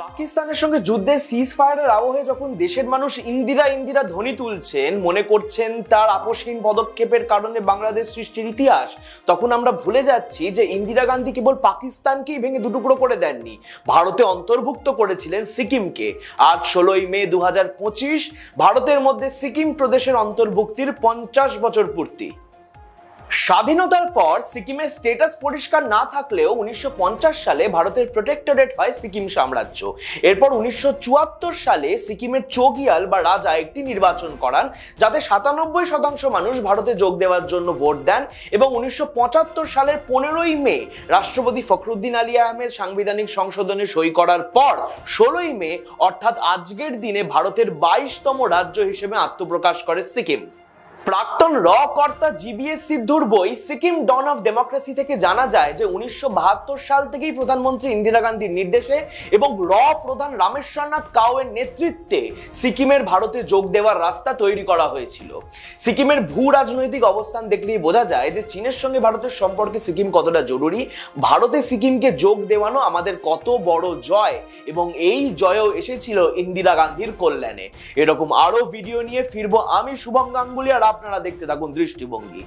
পাকিস্তানের সঙ্গে যুদ্ধে সিজ ফায়ারের আবহে যখন দেশের মানুষ ইন্দিরা ইন্দিরা ধ্বনি তুলছেন, মনে করছেন তার আপোষহীন পদক্ষেপের কারণে বাংলাদেশ সৃষ্টির ইতিহাস, তখন আমরা ভুলে যাচ্ছি যে ইন্দিরা গান্ধী কেবল পাকিস্তানকেই ভেঙে দুটুকরো করে দেননি, ভারতে অন্তর্ভুক্ত করেছিলেন সিকিমকে। আজ 16ই মে 2025 ভারতের মধ্যে সিকিম প্রদেশের অন্তর্ভুক্তির 50 বছর পূর্তি। স্বাধীনতার পর সিকিমের স্ট্যাটাস পরিষ্কার না থাকলেও 1950 সালে ভারতের প্রোটেক্টরেট হয় সিকিম সাম্রাজ্য। এরপর 1974 সালে সিকিমের চোগিয়াল বা রাজা একটি নির্বাচন করান, যাতে 97% মানুষ ভারতে যোগ দেওয়ার জন্য ভোট দেন, এবং 1975 সালের 15ই মে রাষ্ট্রপতি ফখরুদ্দিন আলী আহমেদ সাংবিধানিক সংশোধনে সই করার পর 16ই মে অর্থাৎ আজকের দিনে ভারতের 22তম রাজ্য হিসেবে আত্মপ্রকাশ করে সিকিম। প্রাক্তন র কর্তা জিবিএস সিদ্ধুর বই সিকিম ডন অফ ডেমোক্রেসি থেকে জানা যায় যে 1972 সাল থেকেই প্রধানমন্ত্রী ইন্দিরা গান্ধীর নির্দেশে এবং র প্রধান রামেশ্বরনাথ কাওয়ের নেতৃত্বে সিকিমের ভারতে যোগ দেওয়ার রাস্তা তৈরি করা হয়েছিল। সিকিমের ভূ রাজনৈতিক অবস্থান দেখলেই বোঝা যায় যে চীনের সঙ্গে ভারতের সম্পর্কে সিকিম কতটা জরুরি, ভারতে সিকিমকে যোগ দেওয়ানো আমাদের কত বড় জয়, এবং এই জয়ও এসেছিল ইন্দিরা গান্ধীর কল্যাণে। এরকম আরো ভিডিও নিয়ে ফিরবো আমি শুভম গাঙ্গুলি, আর আপনারা দেখতে থাকুন দৃষ্টিভঙ্গি।